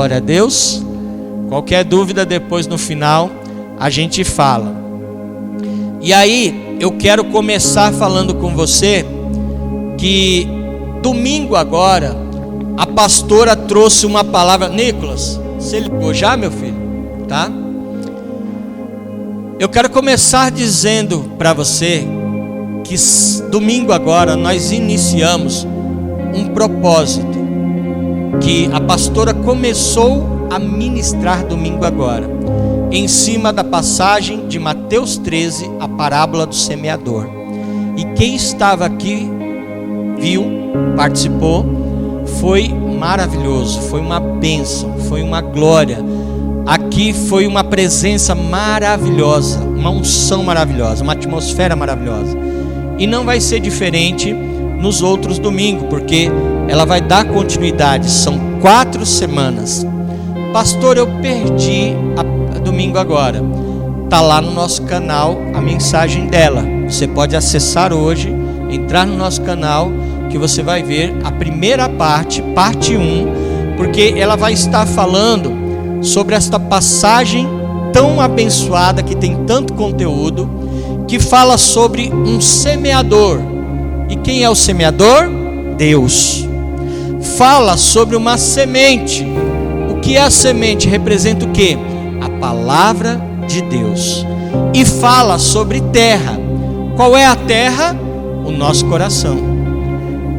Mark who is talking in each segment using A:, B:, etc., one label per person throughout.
A: Glória a Deus. Qualquer dúvida depois no final a gente fala. E aí eu quero começar falando com você que domingo agora a pastora trouxe uma palavra. Nicolas, você ligou já, meu filho? Tá? Eu quero começar dizendo para você que domingo agora nós iniciamos um propósito que a pastora começou a ministrar domingo agora, em cima da passagem de Mateus 13, a parábola do semeador. E quem estava aqui, viu, participou, foi maravilhoso, foi uma bênção, foi uma glória. Aqui foi uma presença maravilhosa, uma unção maravilhosa, uma atmosfera maravilhosa. E não vai ser diferente nos outros domingos, porque ela vai dar continuidade. São 4 semanas. Pastor, eu perdi a domingo agora. Está lá no nosso canal a mensagem dela. Você pode acessar hoje, entrar no nosso canal, que você vai ver a primeira parte 1, porque ela vai estar falando sobre esta passagem tão abençoada, que tem tanto conteúdo, que fala sobre um semeador. E quem é o semeador? Deus. Fala sobre uma semente. O que é a semente? Representa o quê? A palavra de Deus. E fala sobre terra. Qual é a terra? O nosso coração.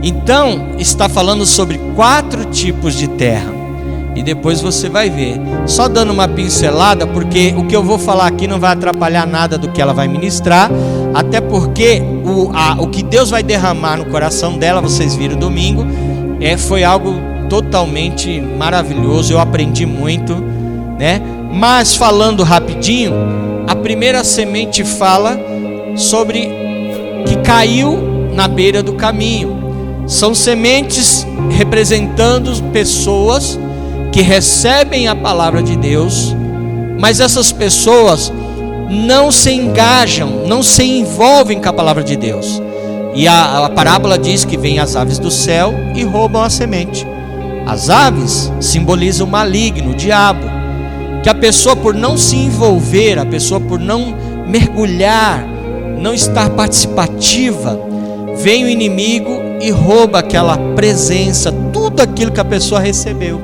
A: Então, está falando sobre 4 tipos de terra. E depois você vai ver. Só dando uma pincelada, porque o que eu vou falar aqui não vai atrapalhar nada do que ela vai ministrar. Até porque o que Deus vai derramar no coração dela, vocês viram domingo, foi algo totalmente maravilhoso. Eu aprendi muito, né? Mas falando rapidinho, a primeira semente fala sobre que caiu na beira do caminho. São sementes representando pessoas que recebem a palavra de Deus, mas essas pessoas não se engajam, não se envolvem com a palavra de Deus. E a parábola diz que vêm as aves do céu e roubam a semente. As aves simbolizam o maligno, o diabo. Que a pessoa, por não se envolver, a pessoa por não mergulhar, não estar participativa, vem o inimigo e rouba aquela presença, tudo aquilo que a pessoa recebeu.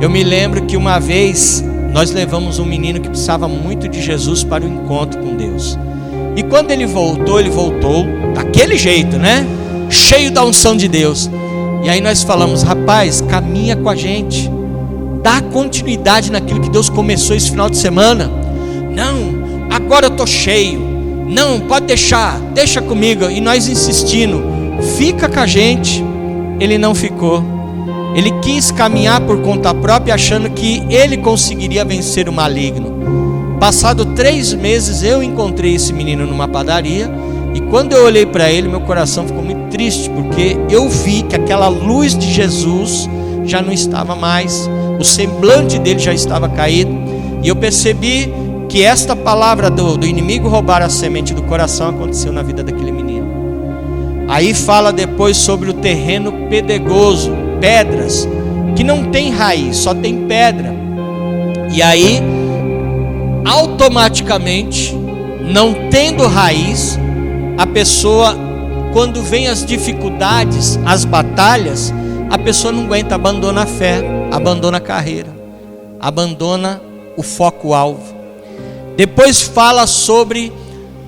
A: Eu me lembro que uma vez nós levamos um menino que precisava muito de Jesus para o encontro com Deus. E quando ele voltou daquele jeito, né? Cheio da unção de Deus. E aí nós falamos: rapaz, caminha com a gente, dá continuidade naquilo que Deus começou esse final de semana. Não, agora eu estou cheio. Não, pode deixar, deixa comigo. E nós insistindo: fica com a gente. Ele não ficou. Ele quis caminhar por conta própria, achando que ele conseguiria vencer o maligno. Passado 3 meses, eu encontrei esse menino numa padaria. E quando eu olhei para ele, meu coração ficou muito triste, porque eu vi que aquela luz de Jesus já não estava mais. O semblante dele já estava caído. E eu percebi que esta palavra do inimigo roubar a semente do coração aconteceu na vida daquele menino. Aí fala depois sobre o terreno pedregoso, pedras, que não tem raiz, só tem pedra. E aí, automaticamente, não tendo raiz, a pessoa, quando vem as dificuldades, as batalhas, a pessoa não aguenta, abandona a fé, abandona a carreira, abandona o foco-alvo. Depois fala sobre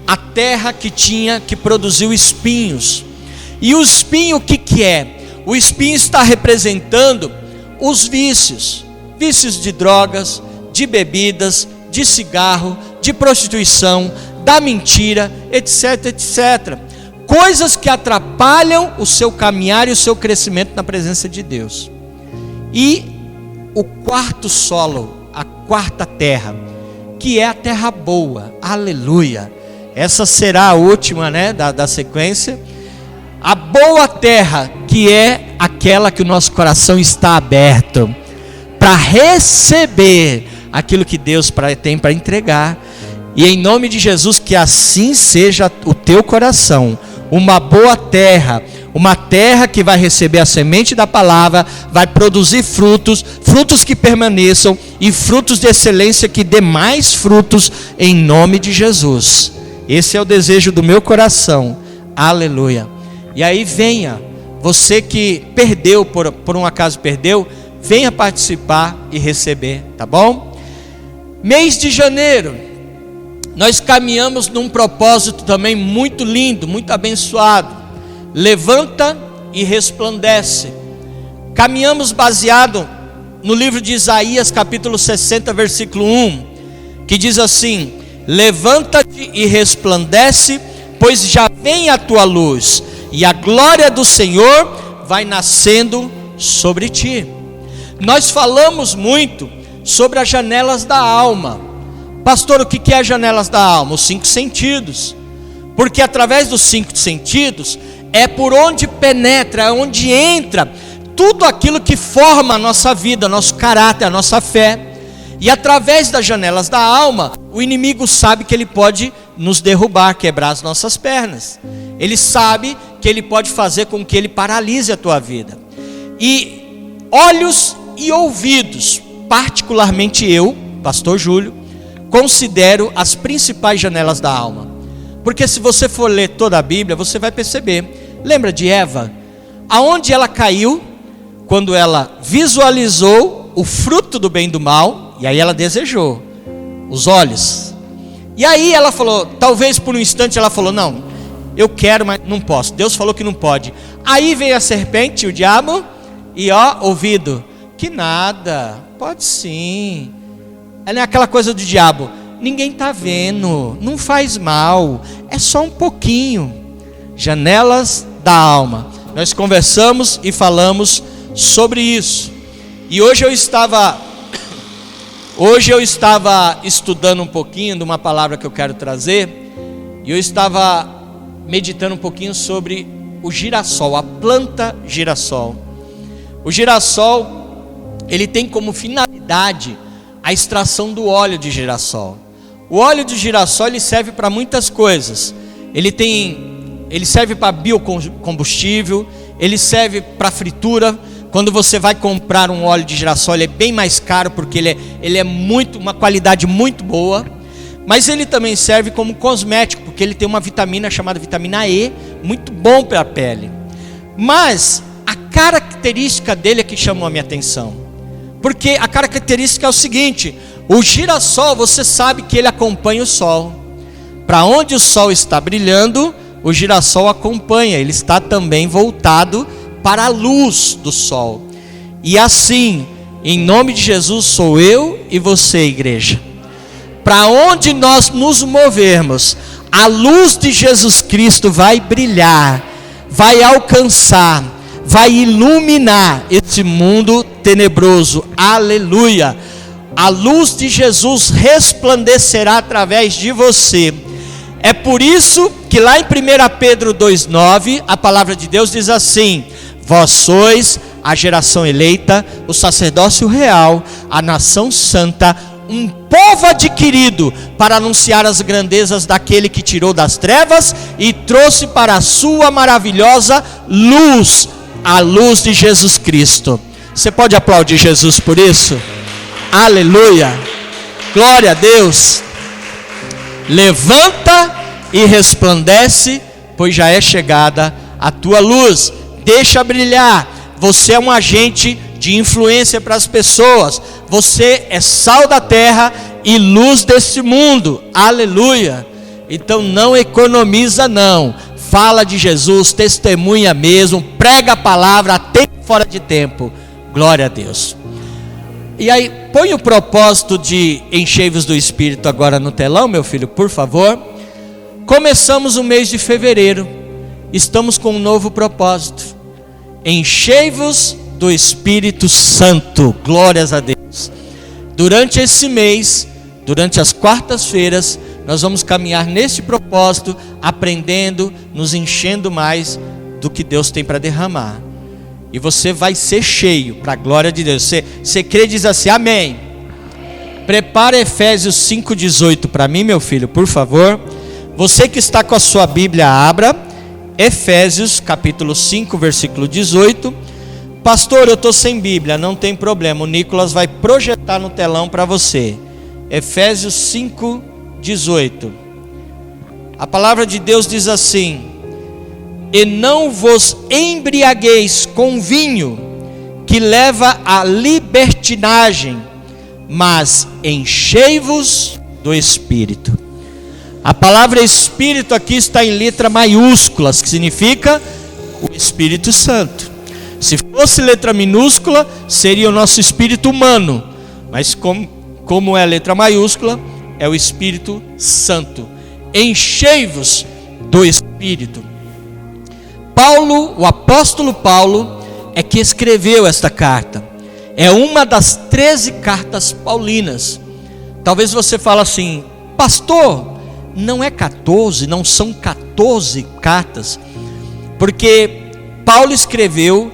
A: a terra que produziu espinhos. E o espinho, o que é? O espinho está representando os vícios. Vícios de drogas, de bebidas, de cigarro, de prostituição, da mentira, etc, etc. Coisas que atrapalham o seu caminhar e o seu crescimento na presença de Deus. E o 4º solo, a 4ª terra, que é a terra boa. Aleluia. Essa será a última, né, da sequência. A boa terra, que é aquela que o nosso coração está aberto para receber aquilo que Deus tem para entregar. E em nome de Jesus, que assim seja o teu coração, uma boa terra, uma terra que vai receber a semente da palavra, vai produzir frutos, frutos que permaneçam e frutos de excelência que dê mais frutos em nome de Jesus. Esse é o desejo do meu coração. Aleluia. E aí venha, você que perdeu, por um acaso perdeu, venha participar e receber, tá bom? Mês de janeiro, nós caminhamos num propósito também muito lindo, muito abençoado. Levanta e resplandece. Caminhamos baseado no livro de Isaías, capítulo 60, versículo 1, que diz assim: levanta-te e resplandece, pois já vem a tua luz, e a glória do Senhor vai nascendo sobre ti. Nós falamos muito sobre as janelas da alma. Pastor, o que é as janelas da alma? Os 5 sentidos. Porque através dos 5 sentidos é por onde penetra, é onde entra tudo aquilo que forma a nossa vida, nosso caráter, a nossa fé. E através das janelas da alma, o inimigo sabe que ele pode nos derrubar, quebrar as nossas pernas. Ele sabe que ele pode fazer com que ele paralise a tua vida. E olhos e ouvidos, particularmente eu, pastor Júlio, considero as principais janelas da alma. Porque se você for ler toda a Bíblia, você vai perceber. Lembra de Eva? Aonde ela caiu? Quando ela visualizou o fruto do bem e do mal, e aí ela desejou os olhos. E aí ela falou, talvez por um instante ela falou, não, eu quero, mas não posso. Deus falou que não pode. Aí veio a serpente, o diabo, e ouvido, que nada, pode sim. Ela é aquela coisa do diabo, ninguém está vendo, não faz mal, é só um pouquinho. Janelas da alma. Nós conversamos e falamos sobre isso. E hoje eu estava estudando um pouquinho de uma palavra que eu quero trazer, e eu estava meditando um pouquinho sobre o girassol, a planta girassol. O girassol, ele tem como finalidade a extração do óleo de girassol. O óleo de girassol, ele serve para muitas coisas. Ele serve para biocombustível, ele serve para fritura. Quando você vai comprar um óleo de girassol, ele é bem mais caro, porque ele é uma qualidade muito boa. Mas ele também serve como cosmético, porque ele tem uma vitamina chamada vitamina E, muito bom para a pele. Mas a característica dele é que chamou a minha atenção. Porque a característica é o seguinte: o girassol, você sabe que ele acompanha o sol. Para onde o sol está brilhando, o girassol acompanha, ele está também voltado para a luz do sol. E assim, em nome de Jesus, sou eu e você, igreja. Para onde nós nos movermos, a luz de Jesus Cristo vai brilhar, vai alcançar, vai iluminar esse mundo tenebroso. Aleluia. A luz de Jesus resplandecerá através de você. É por isso que lá em 1 Pedro 2,9, a palavra de Deus diz assim: vós sois a geração eleita, o sacerdócio real, a nação santa, um povo adquirido, para anunciar as grandezas daquele que tirou das trevas e trouxe para a sua maravilhosa luz, a luz de Jesus Cristo. Você pode aplaudir Jesus por isso? Aleluia, glória a Deus. Levanta e resplandece, pois já é chegada a tua luz. Deixa brilhar. Você é um agente de influência para as pessoas. Você é sal da terra e luz desse mundo. Aleluia. Então não economiza não. Fala de Jesus, testemunha mesmo, prega a palavra até fora de tempo. Glória a Deus. E aí, põe o propósito de enchei-vos do Espírito agora no telão, meu filho, por favor. Começamos o mês de fevereiro. Estamos com um novo propósito. Enchei-vos do Espírito Santo. Glórias a Deus. Durante esse mês, durante as quartas-feiras, nós vamos caminhar nesse propósito, aprendendo, nos enchendo mais do que Deus tem para derramar. E você vai ser cheio, para a glória de Deus. Você crê e diz assim, amém. Prepara Efésios 5,18 para mim, meu filho, por favor. Você que está com a sua Bíblia, abra. Efésios capítulo 5, versículo 18. Pastor, eu estou sem Bíblia, não tem problema, o Nicolas vai projetar no telão para você. Efésios 5, 18. A palavra de Deus diz assim: e não vos embriagueis com vinho, que leva à libertinagem, mas enchei-vos do Espírito. A palavra Espírito aqui está em letra maiúsculas, que significa o Espírito Santo. Se fosse letra minúscula, seria o nosso espírito humano, mas como é letra maiúscula, é o Espírito Santo. Enchei-vos do Espírito. Paulo, o apóstolo Paulo, é que escreveu esta carta. É uma das 13 cartas paulinas. Talvez você fale assim: pastor, não é 14, não são 14 cartas, porque Paulo escreveu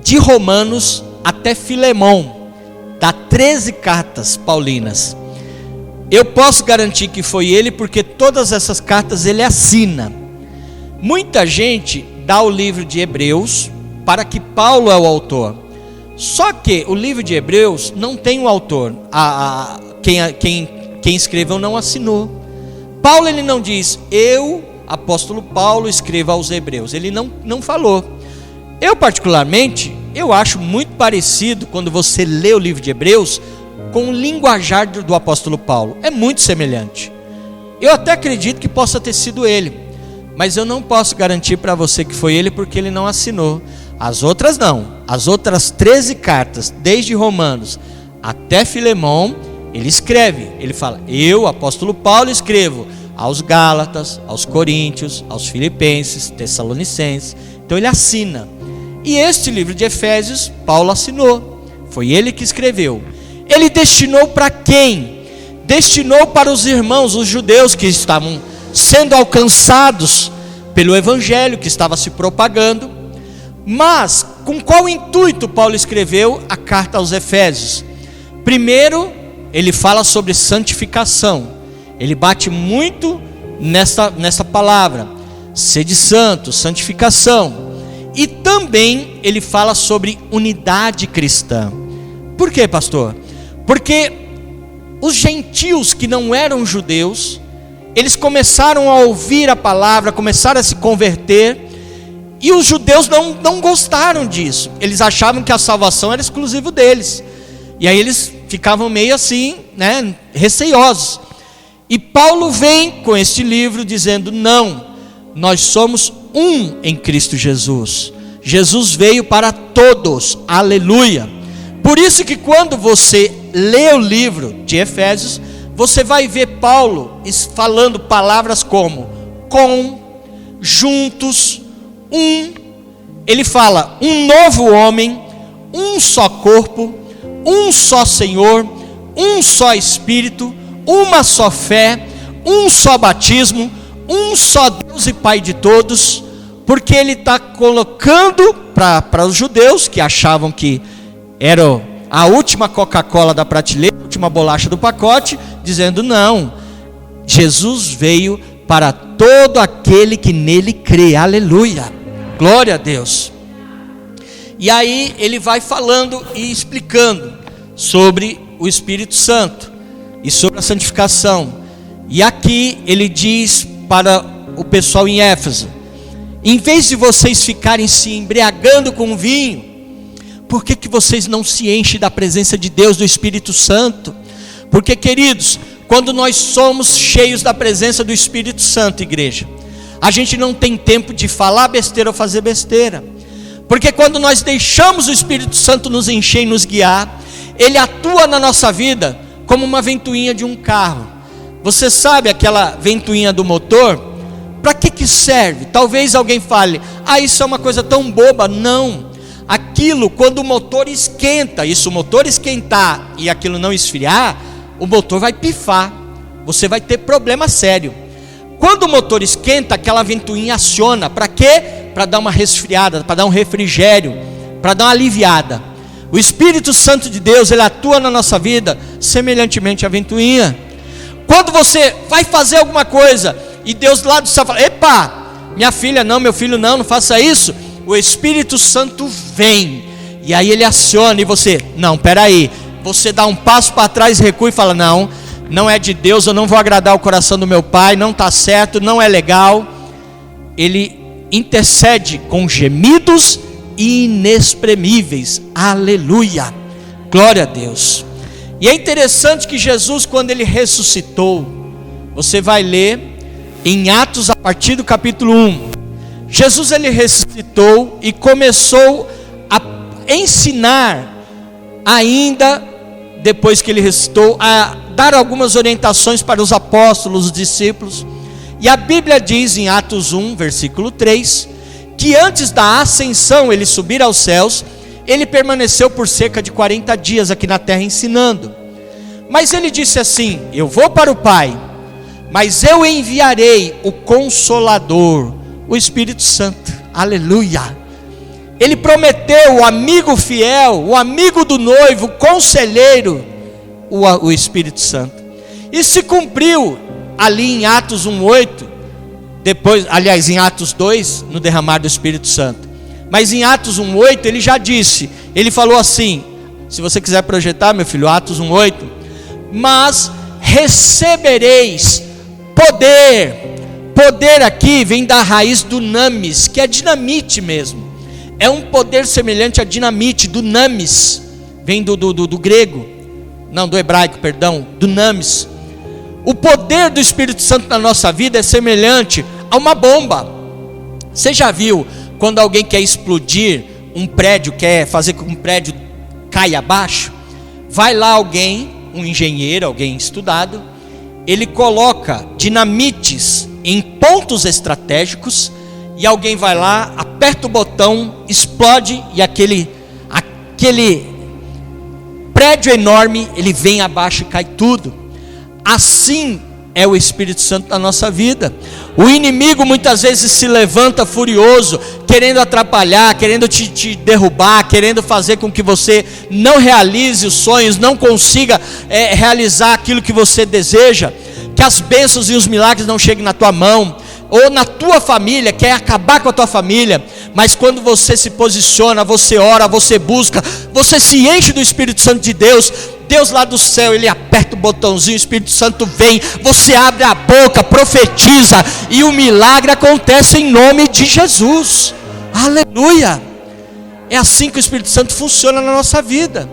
A: de Romanos até Filemão, dá 13 cartas paulinas. Eu posso garantir que foi ele, porque todas essas cartas ele assina. Muita gente dá o livro de Hebreus para que Paulo é o autor, só que o livro de Hebreus não tem o autor. Quem escreveu não assinou. Paulo, ele não diz: eu, apóstolo Paulo, escrevo aos Hebreus. Ele não falou. Eu particularmente, eu acho muito parecido quando você lê o livro de Hebreus com o linguajar do apóstolo Paulo. É muito semelhante. Eu até acredito que possa ter sido ele, mas eu não posso garantir para você que foi ele, porque ele não assinou. As outras não. As outras 13 cartas, desde Romanos até Filemão, ele escreve. Ele fala: eu, apóstolo Paulo, escrevo aos Gálatas, aos Coríntios, aos Filipenses, Tessalonicenses. Então ele assina. E este livro de Efésios, Paulo assinou. Foi ele que escreveu. Ele destinou para quem? Destinou para os irmãos, os judeus que estavam sendo alcançados pelo evangelho que estava se propagando. Mas com qual intuito Paulo escreveu a carta aos Efésios? Primeiro, ele fala sobre santificação. Ele bate muito nessa palavra: sede santo, santificação. E também ele fala sobre unidade cristã. Por quê, pastor? Porque os gentios que não eram judeus, eles começaram a ouvir a palavra, começaram a se converter, e os judeus não gostaram disso. Eles achavam que a salvação era exclusivo deles, e aí eles ficavam meio assim, né, receiosos. E Paulo vem com este livro dizendo: não, nós somos um em Cristo Jesus. Jesus veio para todos, aleluia. Por isso que quando você lê o livro de Efésios, você vai ver Paulo falando palavras como com, juntos, um. Ele fala: um novo homem, um só corpo, um só Senhor, um só Espírito, uma só fé, um só batismo, um só Deus e Pai de todos. Porque ele está colocando para os judeus que achavam que era a última Coca-Cola da prateleira, a última bolacha do pacote, dizendo: não, Jesus veio para todo aquele que nele crê, aleluia, glória a Deus. E aí ele vai falando e explicando sobre o Espírito Santo e sobre a santificação. E aqui ele diz para o pessoal em Éfeso: em vez de vocês ficarem se embriagando com vinho, por que vocês não se enchem da presença de Deus, do Espírito Santo? Porque, queridos, quando nós somos cheios da presença do Espírito Santo, igreja, a gente não tem tempo de falar besteira ou fazer besteira. Porque quando nós deixamos o Espírito Santo nos encher e nos guiar, ele atua na nossa vida como uma ventoinha de um carro. Você sabe aquela ventoinha do motor? Para que serve? Talvez alguém fale: isso é uma coisa tão boba. Não, aquilo, quando o motor esquenta, se o motor esquentar e aquilo não esfriar, o motor vai pifar, você vai ter problema sério. Quando o motor esquenta, aquela ventoinha aciona. Para quê? Para dar uma resfriada, para dar um refrigério, para dar uma aliviada. O Espírito Santo de Deus, ele atua na nossa vida semelhantemente à ventoinha. Quando você vai fazer alguma coisa e Deus lá do céu fala: epa, minha filha não, meu filho não faça isso. O Espírito Santo vem, e aí ele aciona, e você, não, peraí, você dá um passo para trás, recua e fala, não é de Deus, eu não vou agradar o coração do meu pai, não está certo, não é legal. Ele intercede com gemidos inexprimíveis, aleluia, glória a Deus. E é interessante que Jesus, quando ele ressuscitou, você vai ler em Atos a partir do capítulo 1, Jesus ele ressuscitou e começou a ensinar, ainda depois que ele ressuscitou, a dar algumas orientações para os apóstolos, os discípulos. E a Bíblia diz em Atos 1, versículo 3, que antes da ascensão, ele subir aos céus, ele permaneceu por cerca de 40 dias aqui na terra ensinando. Mas ele disse assim, eu vou para o Pai, mas eu enviarei o Consolador, o Espírito Santo, aleluia. Ele prometeu o amigo fiel, o amigo do noivo, o conselheiro, o Espírito Santo. E se cumpriu ali em Atos 1:8, depois, aliás, em Atos 2, no derramar do Espírito Santo. Mas em Atos 1:8 ele já disse, ele falou assim, se você quiser projetar, meu filho, Atos 1:8, mas recebereis poder aqui vem da raiz do namis, que é dinamite mesmo, é um poder semelhante a dinamite, do namis, vem do grego, não, do hebraico, perdão, do namis. O poder do Espírito Santo na nossa vida é semelhante a uma bomba. Você já viu quando alguém quer explodir um prédio, quer fazer com que um prédio caia abaixo? Vai lá alguém, um engenheiro, alguém estudado, ele coloca dinamites em pontos estratégicos, e alguém vai lá, aperta o botão, explode, e aquele prédio enorme, ele vem abaixo e cai tudo. Assim é o Espírito Santo na nossa vida. O inimigo muitas vezes se levanta furioso, querendo atrapalhar, querendo te derrubar, querendo fazer com que você não realize os sonhos, não consiga realizar aquilo que você deseja, que as bênçãos e os milagres não cheguem na tua mão, ou na tua família, quer acabar com a tua família. Mas quando você se posiciona, você ora, você busca, você se enche do Espírito Santo de Deus, Deus lá do céu, ele aperta o botãozinho, o Espírito Santo vem, você abre a boca, profetiza, e o milagre acontece em nome de Jesus, aleluia. É assim que o Espírito Santo funciona na nossa vida.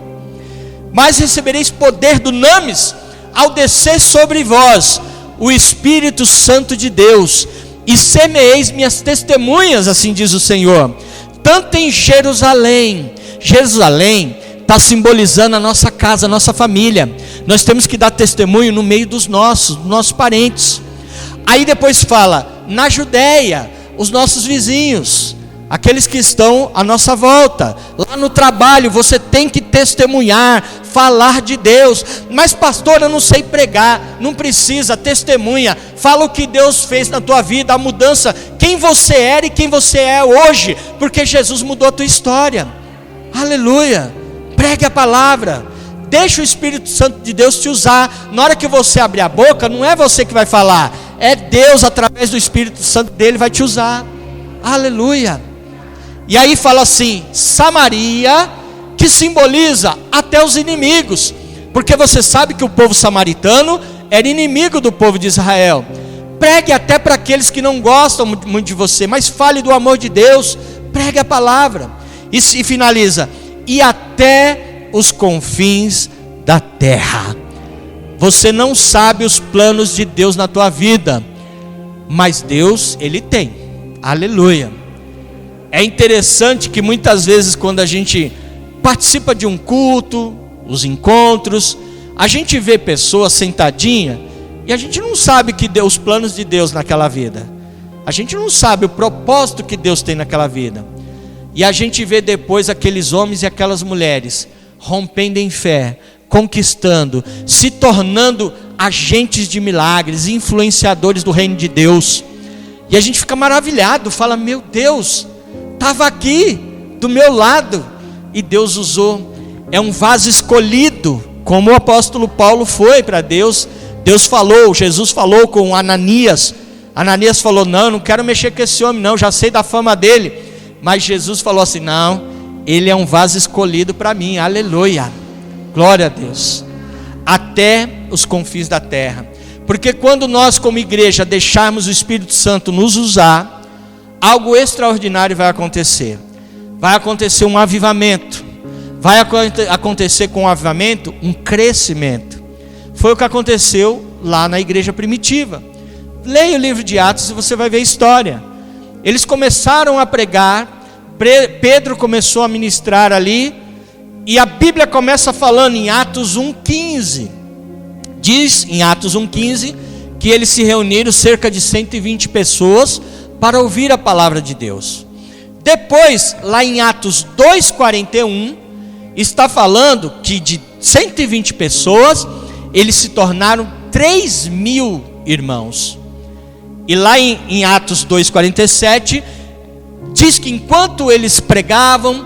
A: Mas recebereis poder do namis, ao descer sobre vós o Espírito Santo de Deus, e semeeis minhas testemunhas, assim diz o Senhor, tanto em Jerusalém. Jerusalém está simbolizando a nossa casa, a nossa família. Nós temos que dar testemunho no meio dos nossos parentes. Aí depois fala, na Judéia, os nossos vizinhos, aqueles que estão à nossa volta. Lá no trabalho você tem que testemunhar, falar de Deus. Mas pastor, eu não sei pregar. Não precisa, testemunha, fala o que Deus fez na tua vida, a mudança, quem você era e quem você é hoje, porque Jesus mudou a tua história, aleluia. Pregue a palavra, deixa o Espírito Santo de Deus te usar. Na hora que você abrir a boca, não é você que vai falar, é Deus através do Espírito Santo dele vai te usar, aleluia. E aí fala assim, Samaria, que simboliza até os inimigos, porque você sabe que o povo samaritano era inimigo do povo de Israel. Pregue até para aqueles que não gostam muito de você, mas fale do amor de Deus, pregue a palavra. E finaliza, e até os confins da terra. Você não sabe os planos de Deus na tua vida, mas Deus, ele tem, aleluia. É interessante que muitas vezes quando a gente participa de um culto, os encontros, a gente vê pessoas sentadinha e a gente não sabe os planos de Deus naquela vida. A gente não sabe o propósito que Deus tem naquela vida. E a gente vê depois aqueles homens e aquelas mulheres rompendo em fé, conquistando, se tornando agentes de milagres, influenciadores do reino de Deus. E a gente fica maravilhado, fala, meu Deus, estava aqui do meu lado, e Deus usou. É um vaso escolhido, como o apóstolo Paulo foi para Deus. Deus falou, Jesus falou com Ananias, Ananias falou: não, não quero mexer com esse homem não, já sei da fama dele. Mas Jesus falou assim: não, ele é um vaso escolhido para mim. Aleluia, glória a Deus, até os confins da terra. Porque quando nós como igreja deixarmos o Espírito Santo nos usar, algo extraordinário vai acontecer. Vai acontecer um avivamento. Vai acontecer com o avivamento um crescimento. Foi o que aconteceu lá na igreja primitiva. Leia o livro de Atos e você vai ver a história. Eles começaram a pregar, Pedro começou a ministrar ali, e a Bíblia começa falando em Atos 1,15. Diz em Atos 1,15 que eles se reuniram, cerca de 120 pessoas, para ouvir a palavra de Deus. Depois, lá em Atos 2,41, está falando que de 120 pessoas, eles se tornaram 3.000 irmãos. E lá em Atos 2,47, diz que enquanto eles pregavam,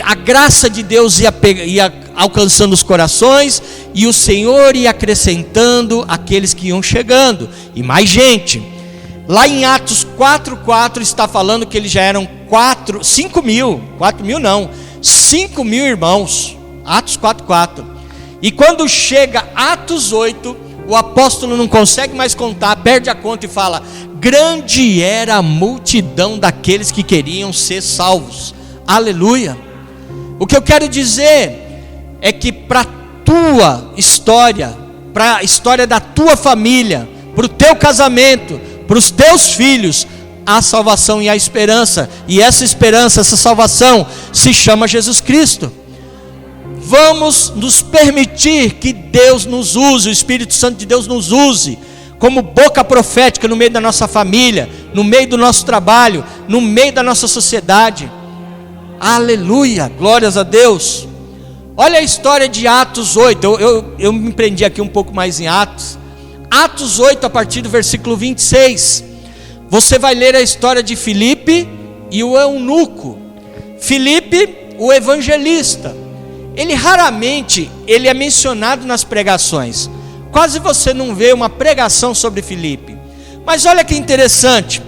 A: a graça de Deus ia alcançando os corações, e o Senhor ia acrescentando aqueles que iam chegando, e mais gente. Lá em Atos 4,4 está falando que eles já eram 5.000 irmãos. Atos 4,4. E quando chega Atos 8, o apóstolo não consegue mais contar, perde a conta e fala: grande era a multidão daqueles que queriam ser salvos. Aleluia. O que eu quero dizer é que para a tua história, para a história da tua família, para o teu casamento, para os teus filhos, há salvação e há esperança. E essa esperança, essa salvação se chama Jesus Cristo. Vamos nos permitir que Deus nos use, o Espírito Santo de Deus nos use como boca profética no meio da nossa família, no meio do nosso trabalho, no meio da nossa sociedade. Aleluia, glórias a Deus. Olha a história de Atos 8. Eu me prendi aqui um pouco mais em Atos. Atos 8, a partir do versículo 26. Você vai ler a história de Filipe e o eunuco. Filipe, o evangelista. Ele raramente é mencionado nas pregações. Quase você não vê uma pregação sobre Filipe. Mas olha que interessante.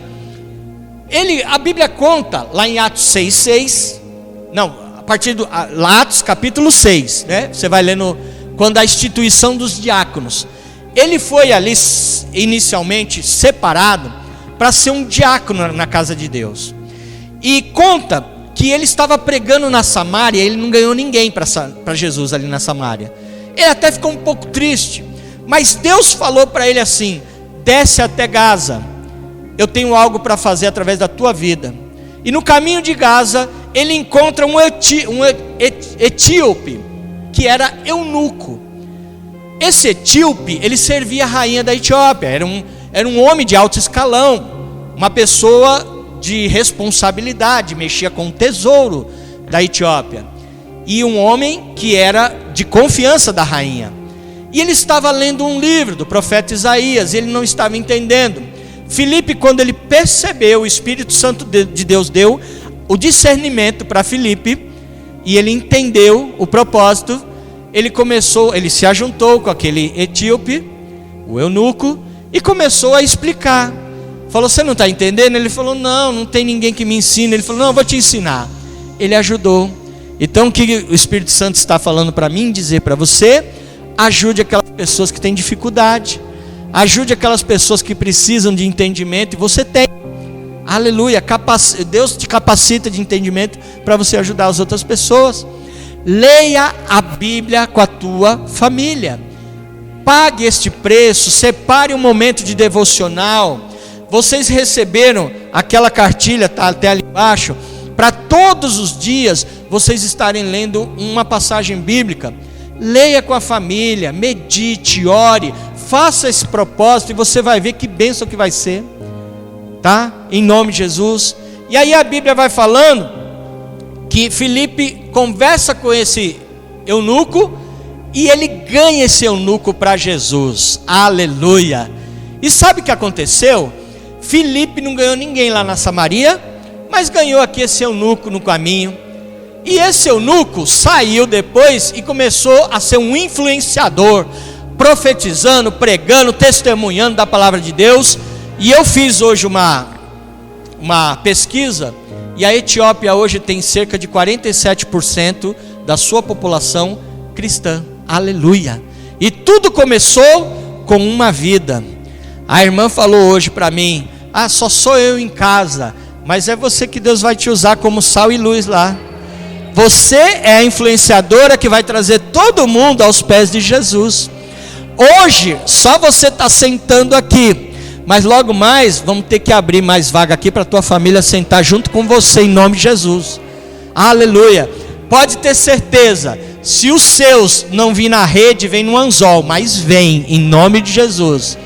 A: A Bíblia conta lá em Atos 6:6. Não, a partir do Atos capítulo 6, né? Você vai lendo quando a instituição dos diáconos. Ele foi ali inicialmente separado para ser um diácono na casa de Deus. E conta que ele estava pregando na Samária, ele não ganhou ninguém para Jesus ali na Samária. Ele até ficou um pouco triste, mas Deus falou para ele assim: desce até Gaza, eu tenho algo para fazer através da tua vida. E no caminho de Gaza, ele encontra um etíope, que era eunuco. Esse etíope, ele servia a rainha da Etiópia, era um homem de alto escalão, uma pessoa de responsabilidade, mexia com o tesouro da Etiópia, e um homem que era de confiança da rainha. E ele estava lendo um livro do profeta Isaías, e ele não estava entendendo. Filipe, quando ele percebeu, o Espírito Santo de Deus deu o discernimento para Filipe, e ele entendeu o propósito. Ele se ajuntou com aquele etíope, o eunuco, e começou a explicar. Falou: você não está entendendo? Ele falou: não tem ninguém que me ensine. Ele falou: não, eu vou te ensinar. Ele ajudou. Então o que o Espírito Santo está falando para mim, dizer para você: ajude aquelas pessoas que têm dificuldade, ajude aquelas pessoas que precisam de entendimento, e você tem. Aleluia, Deus te capacita de entendimento para você ajudar as outras pessoas. Leia a Bíblia com a tua família, pague este preço, separe um momento de devocional. Vocês receberam aquela cartilha, está até ali embaixo, para todos os dias vocês estarem lendo uma passagem bíblica. Leia com a família, medite, ore, faça esse propósito, e você vai ver que bênção que vai ser, tá? Em nome de Jesus. E aí a Bíblia vai falando que Filipe conversa com esse eunuco, e ele ganha esse eunuco para Jesus. Aleluia. E sabe o que aconteceu? Filipe não ganhou ninguém lá na Samaria, mas ganhou aqui esse eunuco no caminho. E esse eunuco saiu depois e começou a ser um influenciador, profetizando, pregando, testemunhando da palavra de Deus. E eu fiz hoje uma pesquisa, e a Etiópia hoje tem cerca de 47% da sua população cristã. Aleluia! E tudo começou com uma vida. A irmã falou hoje para mim: só sou eu em casa. Mas é você que Deus vai te usar como sal e luz lá. Você é a influenciadora que vai trazer todo mundo aos pés de Jesus. Hoje, só você está sentando aqui, mas logo mais, vamos ter que abrir mais vaga aqui para a tua família sentar junto com você, em nome de Jesus. Aleluia. Pode ter certeza, se os seus não vir na rede, vem no anzol, mas vem, em nome de Jesus.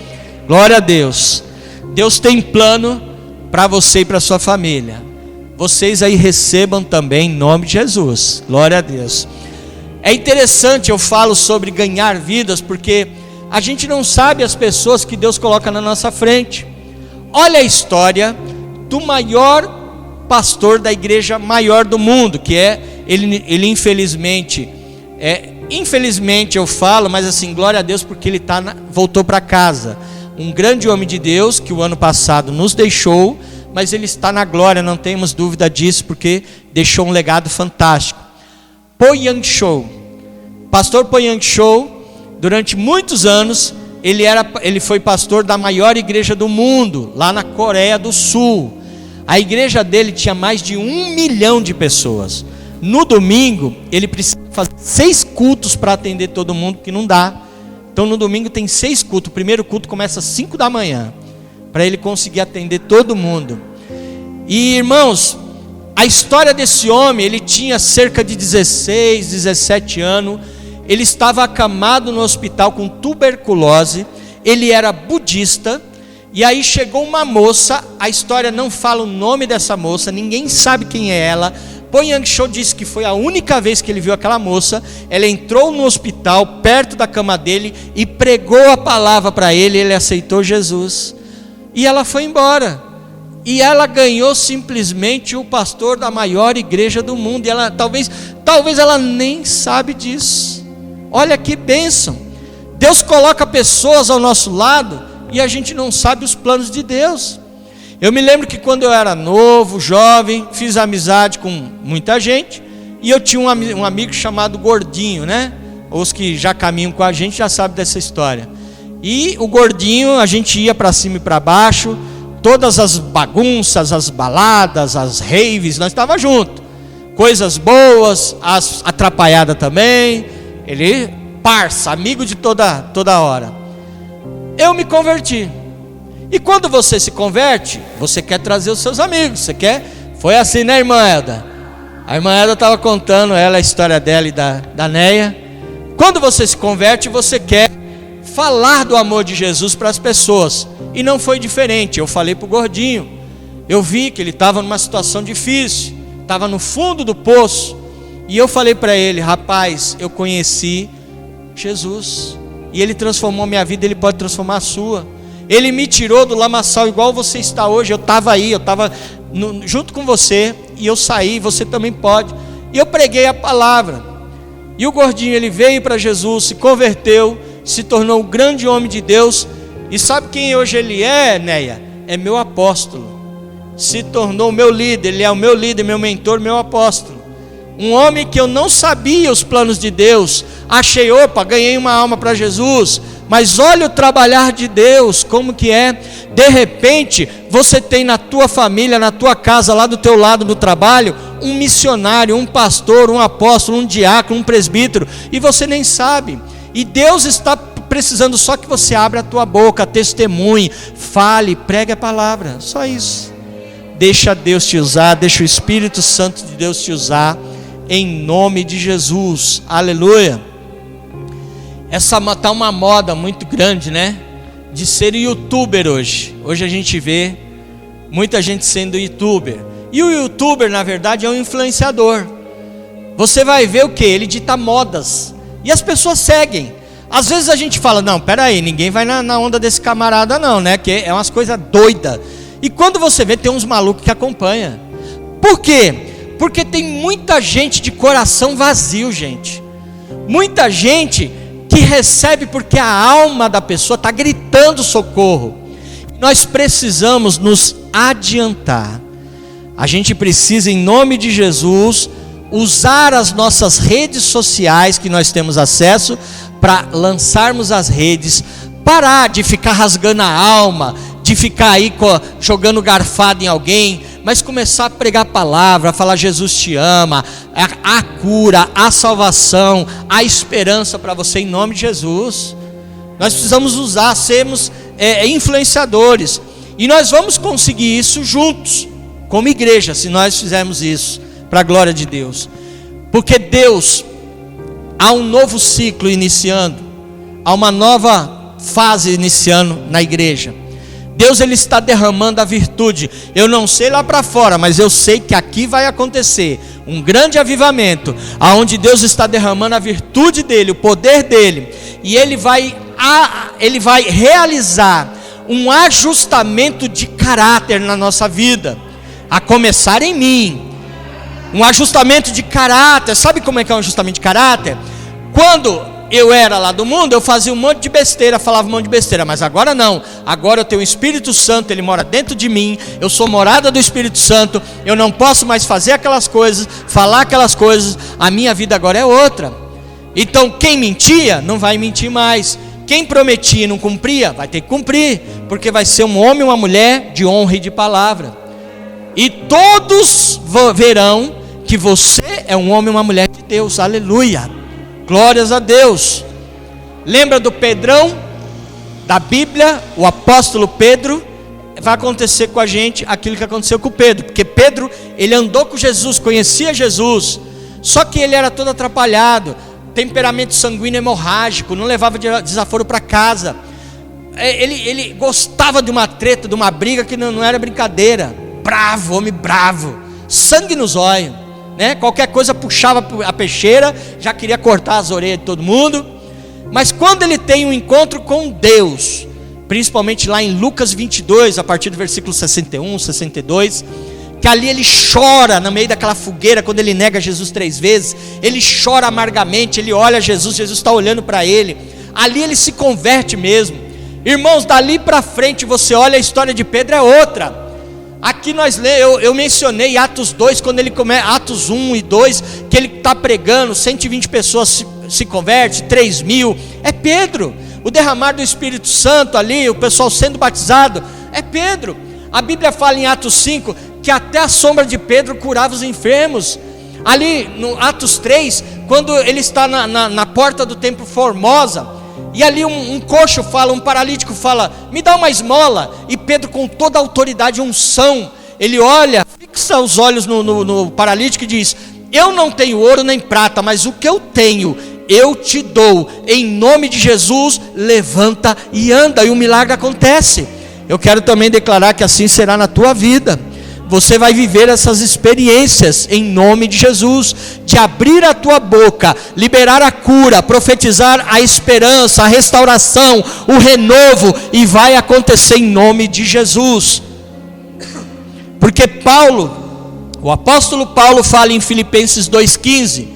A: Glória a Deus. Deus tem plano para você e para sua família. Vocês aí recebam também em nome de Jesus. Glória a Deus. É interessante, eu falo sobre ganhar vidas, porque a gente não sabe as pessoas que Deus coloca na nossa frente. Olha a história do maior pastor da igreja maior do mundo, que é, ele infelizmente, infelizmente eu falo, mas assim, glória a Deus, porque ele voltou para casa. Um grande homem de Deus, que o ano passado nos deixou, mas ele está na glória, não temos dúvida disso, porque deixou um legado fantástico. Po-Yang Cho, pastor Po-Yang Cho, durante muitos anos, ele foi pastor da maior igreja do mundo, lá na Coreia do Sul. A igreja dele tinha mais de 1 milhão de pessoas. No domingo, ele precisa fazer 6 cultos para atender todo mundo, que não dá. Então no domingo tem 6 cultos. O primeiro culto começa às 5 da manhã, para ele conseguir atender todo mundo. E irmãos, a história desse homem, ele tinha cerca de 16, 17 anos. Ele estava acamado no hospital com tuberculose. Ele era budista. E aí chegou uma moça, a história não fala o nome dessa moça, ninguém sabe quem é ela. Po-Yang Cho disse que foi a única vez que ele viu aquela moça. Ela entrou no hospital, perto da cama dele, e pregou a palavra para ele. Ele aceitou Jesus, e ela foi embora. E ela ganhou simplesmente o pastor da maior igreja do mundo. E ela talvez ela nem sabe disso. Olha que bênção. Deus coloca pessoas ao nosso lado e a gente não sabe os planos de Deus. Eu me lembro que quando eu era novo, jovem, fiz amizade com muita gente, e eu tinha um amigo chamado Gordinho, né? Os que já caminham com a gente já sabem dessa história. E o Gordinho, a gente ia para cima e para baixo, todas as bagunças, as baladas, as raves, nós estávamos juntos. Coisas boas, as atrapalhadas também. Ele, parça, amigo de toda hora. Eu me converti. E quando você se converte, você quer trazer os seus amigos, você quer? Foi assim, né, irmã Elda? A irmã Elda estava contando a história dela e da Neia. Quando você se converte, você quer falar do amor de Jesus para as pessoas. E não foi diferente. Eu falei para o Gordinho, eu vi que ele estava numa situação difícil, estava no fundo do poço, e eu falei para ele: rapaz, eu conheci Jesus, e ele transformou minha vida, ele pode transformar a sua. Ele me tirou do lamaçal igual você está hoje. Eu estava aí, eu estava junto com você, e eu saí, você também pode. E eu preguei a palavra. E o Gordinho, ele veio para Jesus, se converteu, se tornou um grande homem de Deus. E sabe quem hoje ele é, Neia? É meu apóstolo. Se tornou meu líder, ele é o meu líder, meu mentor, meu apóstolo. Um homem que eu não sabia os planos de Deus. Achei, opa, ganhei uma alma para Jesus. Mas olha o trabalhar de Deus, como que é. De repente, você tem na tua família, na tua casa, lá do teu lado no trabalho, um missionário, um pastor, um apóstolo, um diácono, um presbítero, e você nem sabe. E Deus está precisando só que você abra a tua boca, testemunhe, fale, pregue a palavra, só isso. Deixa Deus te usar, deixa o Espírito Santo de Deus te usar, em nome de Jesus, aleluia. Essa está uma moda muito grande, né? De ser youtuber hoje. Hoje a gente vê muita gente sendo youtuber. E o youtuber, na verdade, é um influenciador. Você vai ver o que? Ele dita modas. E as pessoas seguem. Às vezes a gente fala: não, peraí, ninguém vai na onda desse camarada não, né? Que é umas coisas doidas. E quando você vê, tem uns malucos que acompanham. Por quê? Porque tem muita gente de coração vazio, gente. Muita gente que recebe porque a alma da pessoa está gritando socorro. nós precisamos nos adiantar. A gente precisa, em nome de Jesus, usar as nossas redes sociais que nós temos acesso para lançarmos as redes, parar de ficar rasgando a alma, de ficar aí jogando garfada em alguém, mas começar a pregar a palavra, a falar Jesus te ama, a cura, a salvação, a esperança para você em nome de Jesus. Nós precisamos usar, sermos influenciadores, e nós vamos conseguir isso juntos, como igreja, se nós fizermos isso, para a glória de Deus. Porque Deus, há um novo ciclo iniciando, há uma nova fase iniciando na igreja. Deus, Ele está derramando a virtude. Eu não sei lá para fora, mas eu sei que aqui vai acontecer um grande avivamento, aonde Deus está derramando a virtude dEle, o poder dEle, e Ele vai realizar um ajustamento de caráter na nossa vida, a começar em mim. Um ajustamento de caráter. Sabe como é que é um ajustamento de caráter? Quando eu era lá do mundo, eu fazia um monte de besteira, falava um monte de besteira, mas agora não. Agora eu tenho o Espírito Santo, Ele mora dentro de mim, eu sou morada do Espírito Santo, eu não posso mais fazer aquelas coisas, falar aquelas coisas, a minha vida agora é outra. Então quem mentia, não vai mentir mais. Quem prometia e não cumpria, vai ter que cumprir, porque vai ser um homem e uma mulher de honra e de palavra. E todos verão que você é um homem e uma mulher de Deus, aleluia, glórias a Deus. Lembra do Pedrão, da Bíblia, o apóstolo Pedro? Vai acontecer com a gente aquilo que aconteceu com Pedro, porque Pedro, ele andou com Jesus, conhecia Jesus, só que ele era todo atrapalhado, temperamento sanguíneo hemorrágico, não levava desaforo para casa, ele gostava de uma treta, de uma briga que não era brincadeira, bravo, homem bravo, sangue nos olhos, né? Qualquer coisa puxava a peixeira, já queria cortar as orelhas de todo mundo. Mas quando ele tem um encontro com Deus, principalmente lá em Lucas 22, a partir do versículo 61, 62, que ali ele chora no meio daquela fogueira, quando ele nega Jesus 3 vezes, ele chora amargamente, ele olha Jesus, Jesus está olhando para ele, ali ele se converte mesmo. Irmãos, dali para frente, você olha, a história de Pedro é outra. Aqui eu mencionei Atos 2, quando ele começa, Atos 1 e 2, que ele está pregando, 120 pessoas se convertem, 3.000, é Pedro. O derramar do Espírito Santo ali, o pessoal sendo batizado, é Pedro. A Bíblia fala em Atos 5, que até a sombra de Pedro curava os enfermos. Ali no Atos 3, quando ele está na porta do templo Formosa, e ali um coxo fala, um paralítico fala, me dá uma esmola, e Pedro, com toda a autoridade e unção, ele olha, fixa os olhos no paralítico e diz, eu não tenho ouro nem prata, mas o que eu tenho, eu te dou, em nome de Jesus, levanta e anda, e o milagre acontece. Eu quero também declarar que assim será na tua vida. Você vai viver essas experiências em nome de Jesus, de abrir a tua boca, liberar a cura, profetizar a esperança, a restauração, o renovo, e vai acontecer em nome de Jesus. Porque o apóstolo Paulo fala em Filipenses 2,15,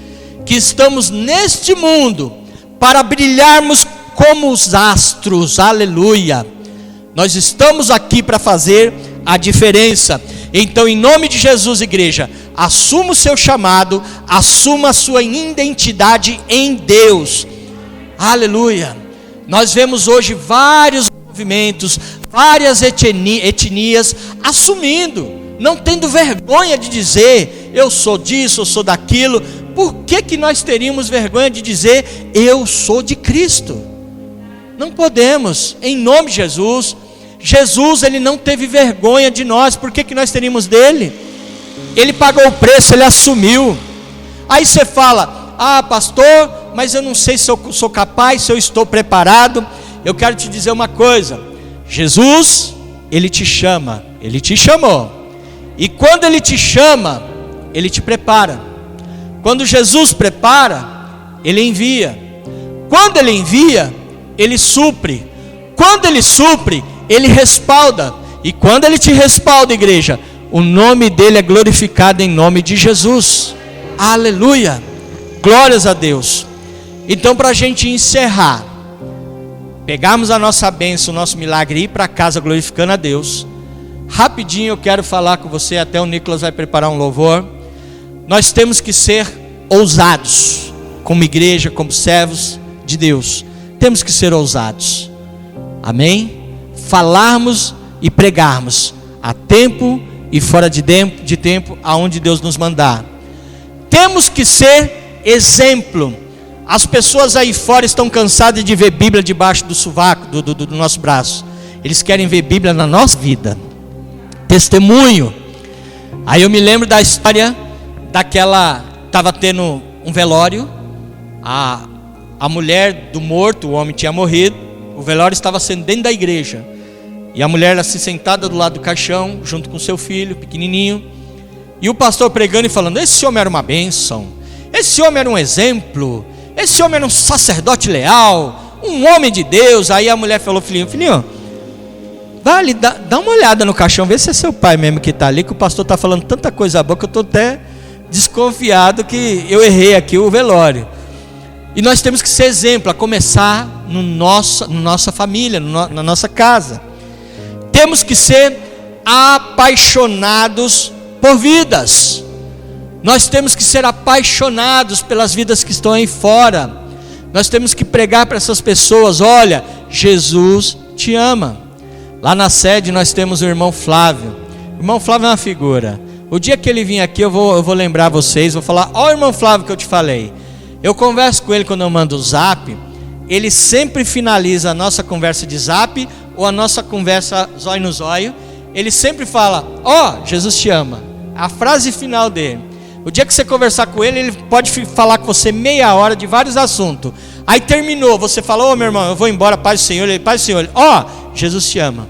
A: que estamos neste mundo para brilharmos como os astros, aleluia. Nós estamos aqui para fazer a diferença. Então, em nome de Jesus, igreja, assuma o seu chamado, assuma a sua identidade em Deus, aleluia. Nós vemos hoje vários movimentos, várias etnias assumindo, não tendo vergonha de dizer, eu sou disso, eu sou daquilo. Por que nós teríamos vergonha de dizer, eu sou de Cristo? Não podemos, em nome de Jesus. Jesus, ele não teve vergonha de nós. Por que nós teríamos dele? Ele pagou o preço, ele assumiu. Aí você fala, pastor, mas eu não sei se eu sou capaz, se eu estou preparado. Eu quero te dizer uma coisa, Jesus, ele te chama, ele te chamou, e quando ele te chama, ele te prepara. Quando Jesus prepara, ele envia. Quando ele envia, ele supre. Quando ele supre, ele respalda. E quando ele te respalda, igreja, o nome dele é glorificado em nome de Jesus. Aleluia, glórias a Deus. Então, para a gente encerrar, pegarmos a nossa bênção, o nosso milagre e ir para casa glorificando a Deus. Rapidinho eu quero falar com você, até o Nicolas vai preparar um louvor. Nós temos que ser ousados, como igreja, como servos de Deus. Temos que ser ousados, amém? Falarmos e pregarmos a tempo e fora de tempo, aonde Deus nos mandar. Temos que ser exemplo. As pessoas aí fora estão cansadas de ver Bíblia debaixo do sovaco, do nosso braço. Eles querem ver Bíblia na nossa vida. Testemunho. Aí eu me lembro da história daquela, estava tendo um velório, a mulher do morto, o homem tinha morrido, o velório estava sendo dentro da igreja, e a mulher assim sentada do lado do caixão, junto com seu filho, pequenininho, e o pastor pregando e falando: esse homem era uma bênção, esse homem era um exemplo, esse homem era um sacerdote leal, um homem de Deus. Aí a mulher falou: filhinho, vai ali, dá uma olhada no caixão, vê se é seu pai mesmo que está ali, que o pastor está falando tanta coisa boa que eu estou até desconfiado que eu errei aqui o velório. E nós temos que ser exemplo, a começar na nossa família, na nossa casa. Temos que ser apaixonados por vidas. Nós temos que ser apaixonados pelas vidas que estão aí fora. Nós temos que pregar para essas pessoas: olha, Jesus te ama. Lá na sede nós temos o irmão Flávio. O irmão Flávio é uma figura. O dia que ele vir aqui eu vou lembrar vocês, vou falar: ó, irmão Flávio que eu te falei. Eu converso com ele quando eu mando o zap. Ele sempre finaliza a nossa conversa de zap ou a nossa conversa zóio no zóio. Ele sempre fala: ó, Jesus te ama. A frase final dele. O dia que você conversar com ele, ele pode falar com você meia hora de vários assuntos. Aí terminou, você fala: ô meu irmão, eu vou embora, paz do Senhor. Ele: paz do Senhor. Ó, Jesus te ama.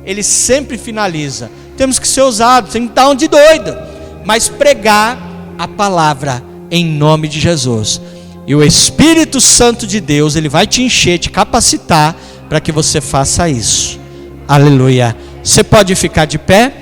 A: Ele sempre finaliza. Temos que ser ousados, sem estar de doido, mas pregar a palavra em nome de Jesus. E o Espírito Santo de Deus, ele vai te encher, te capacitar para que você faça isso. Aleluia. Você pode ficar de pé?